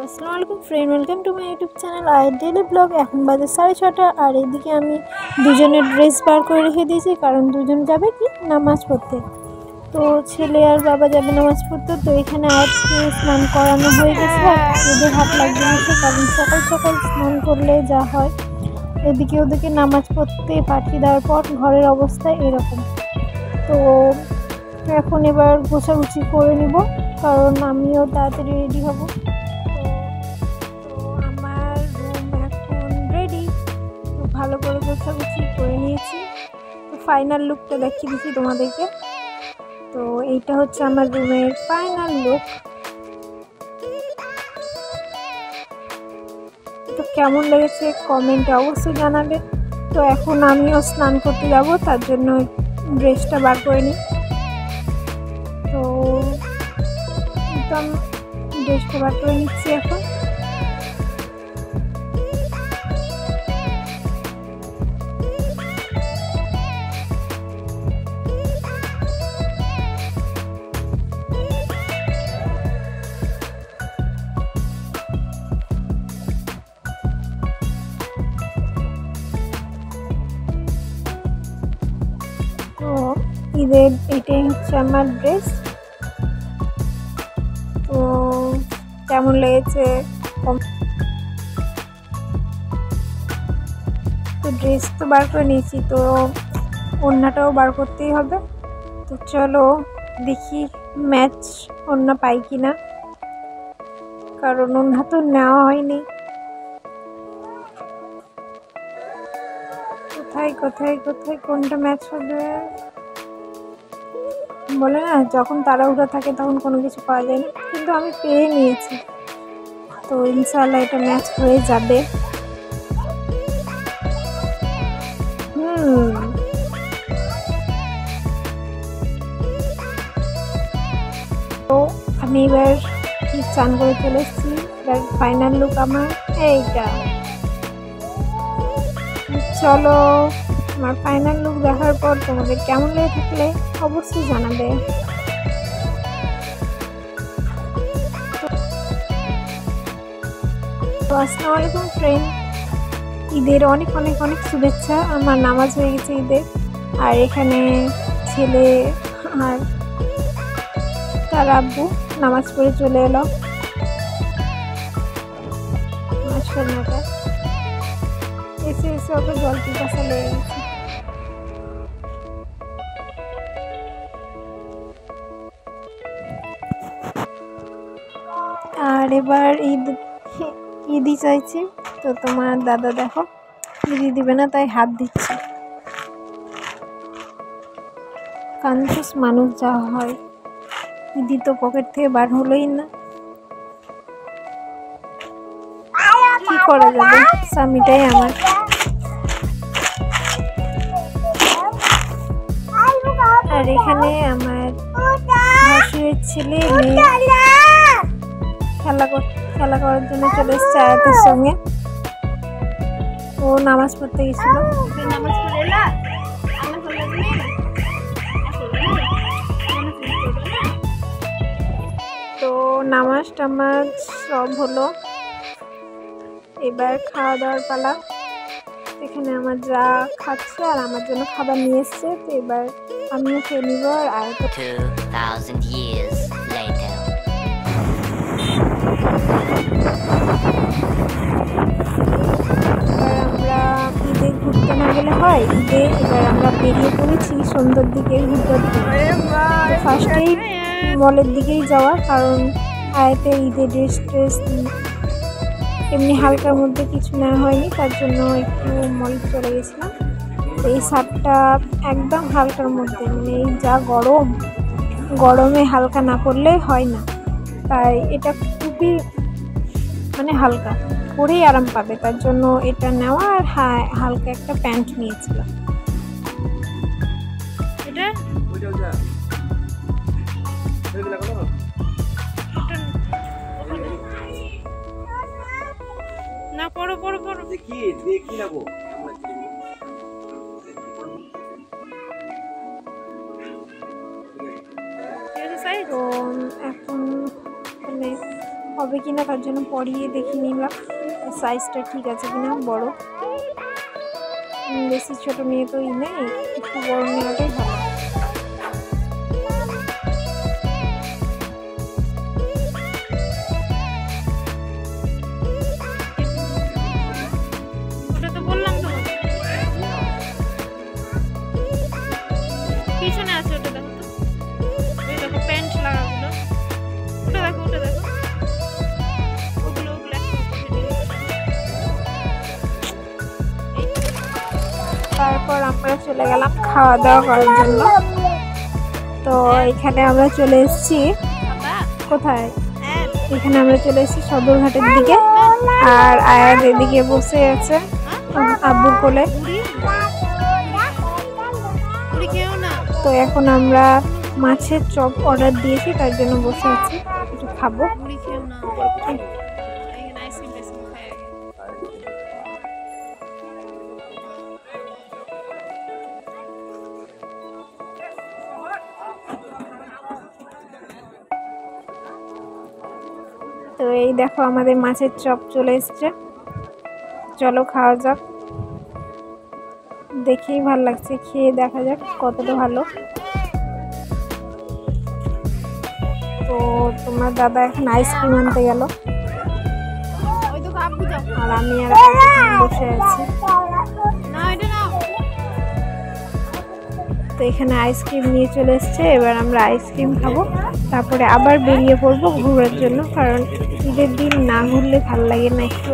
আসসালামু আলাইকুম friend, welcome to my YouTube channel I daily blog. এখন বাজে 6:30 আর এদিকে আমি দুজনের ড্রেস বার করে রেখে দিয়েছি, কারণ দুজন যাবে কি নামাজ পড়তে। তো ছেলে আর বাবা যাবে নামাজ পড়তে। তো এখানে আজকে স্নান করানো হয়ে গেছে, ওদের হাত লাগিয়ে নিয়েছে, কারণ সকাল সকাল স্নান করলে যা হয়। এদিকে ওদেরকে নামাজ পড়তে পাঠিয়ে দেওয়ার পর ঘরের অবস্থা এরকম। তো এখন এবার গোছাগুছি করে নিব, কারণ আমিও তাড়াতাড়ি রেডি হব। ভালো করে গোছাগুছি করে নিয়েছি। তো ফাইনাল লুকটা দেখিয়ে দিচ্ছি তোমাদেরকে। তো এইটা হচ্ছে আমার রুমের ফাইনাল লুক। তো কেমন লেগেছে কমেন্টে অবশ্যই জানাবে। তো এখন আমিও স্নান করতে যাব, তার জন্য ড্রেসটা বার করে নিই। তো একদম ড্রেসটা বার করে নিচ্ছি এখন। তো ঈদের এটাই হচ্ছে আমার ড্রেস। তো কেমন লেগেছে, তো ড্রেস তো বার করে নিয়েছি, তো ওড়নাটাও বার করতেই হবে। তো চলো দেখি ম্যাচ ওড়না পাই কিনা, কারণ ওড়না তো নেওয়া হয়নি। কোথায় কোথায় কোথায় কোনটা ম্যাচ হবে বলে না, যখন তাড়াহুড়ো থাকে তখন কোনো কিছু পাওয়া যায় না, কিন্তু আমি পেয়ে নিয়েছি। তো ইনশাআল্লাহ এটা ম্যাচ হয়ে যাবে। তো আমি এবার চান করে চলে এসেছি। এবার ফাইনাল লুক আমার এইটা। চলো আমার ফাইনাল লুক দেখার পর তোমাদের কেমন লেগে থাকলে অবশ্যই জানাবে। তো আসসালামু আলাইকুম ফ্রেন্ড, ঈদের অনেক অনেক অনেক শুভেচ্ছা। আমার নামাজ হয়ে গেছে ঈদের, আর এখানে ছেলে আর তার আব্বু নামাজ পড়ে চলে এলো। মাশাআল্লাহ, এসে এসে ওকে জল পিপাসা লেগে গেছে। আর এবার ঈদি চাইছি। তো তোমার দাদা দেখো ঈদি দিবে না, তাই হাত দিচ্ছে। কানচুস মানুষ যা হয়, ঈদি তো পকেট থেকে বার হলোই না, কি করা যাবে, স্বামীটাই আমার। আর এখানে আমার ভাসুরের ছেলে মেয়ে খেলা করার জন্য চলে এসছে আয়াতের সঙ্গে। ও নামাজ পড়তে গেছিল। তো নামাজ টামাজ সব হলো, এবার খাওয়া দাওয়ার পালা। এখানে আমার যা খাচ্ছে আর আমার জন্য খাবার নিয়ে এসছে। তো এবার আমিও খেয়ে নিব। আর আয়াত 2000 years later আমরা ঈদে ঘুরতে না গেলে হয়, ঈদে এবার আমরা বেরিয়ে পড়েছি সন্ধ্যার দিকে ঘুরতে। ফার্স্টেই মলের দিকেই যাওয়া, কারণ আয়াতের ঈদের ড্রেস এমনি হালকার মধ্যে কিছু নেওয়া হয়নি, তার জন্য একটু মলে চলে গেছিলাম। এই শার্টটা একদম হালকার মধ্যে, মানে এই যা গরমে হালকা না পরলে হয় না, তাই এটা খুবই মানে হালকা। পরেই আরাম পাবে, তার জন্য এটা নেওয়া। আর হালকা একটা প্যান্ট নিয়েছিলাম। এটা না, পড়ো পড়ো পড়ো, দেখি রাখো। তো এখন মানে হবে কিনা তার জন্য পরিয়ে দেখে নিলাম সাইজটা ঠিক আছে কিনা। বড়, বেশি ছোট নিয়ে তো নেই, একটু বড় নেওয়াটাই ভালো। ওটা তো বললাম তো, পিছনে আছে, ওটা দেখো তো, ওই দেখো প্যান্ট লাগাগুলো, ওটা দেখো, ওটা দেখো, ওগুলো তারপর আমরা চলে গেলাম খাওয়া দাওয়া করার জন্য। তো এখানে আমরা চলে এসেছি, কোথায়, এখানে আমরা চলে এসেছি সদরঘাটের দিকে। আর আয়াত এদিকে বসে আছে আব্বুর কোলে। তো এখন আমরা মাছের চপ অর্ডার দিয়েছি, তার জন্য বসে আছি, একটু খাবো। তো এই দেখো আমাদের মাছের চপ চলে এসছে, চলো খাওয়া যাক। দেখেই ভালো লাগছে, খেয়ে দেখা যাক কতটা ভালো। তো তোমার দাদা এখন আইসক্রিম আনতে গেল, আর আমি আর বসে আছি। তো এখানে আইসক্রিম নিয়ে চলে এসছে, এবার আমরা আইসক্রিম খাবো, তারপরে আবার বেরিয়ে পড়বো ঘোরার জন্য, কারণ ঈদের দিন না ঘুরলে ভালো লাগে না একটু।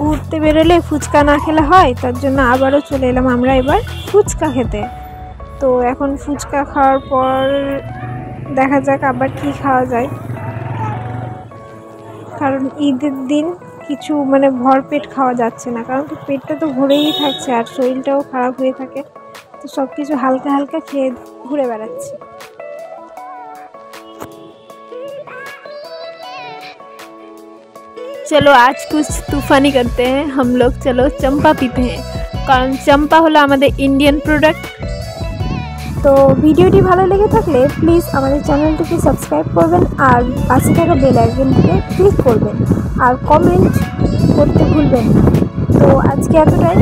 ঘুরতে বেরোলে ফুচকা না খেলে হয়, তার জন্য আবারও চলে এলাম আমরা এবার ফুচকা খেতে। তো এখন ফুচকা খাওয়ার পর দেখা যাক আবার কি খাওয়া যায়, কারণ ঈদের দিন কিছু মানে ভরপেট খাওয়া যাচ্ছে না, কারণ তো পেটটা তো ভরেই থাকছে আর শরীরটাও খারাপ হয়ে থাকে। তো সব কিছু হালকা হালকা খেয়ে ঘুরে বেড়াচ্ছি। चलो आज कुछ तूफानी करते हैं हम लोग, चलो चंपा पीते हैं, कारण चंपा हलो आमादेर इंडियन प्रोडक्ट। तो भिडियोटी भालो लेगे थाकले प्लिज आमादेर चैनलटिके सबस्क्राइब करबेन और पाशे थाका बेल आइकनटिके क्लिक करबेन और कमेंट करते भूलबेन ना। तो आज के एतटाई।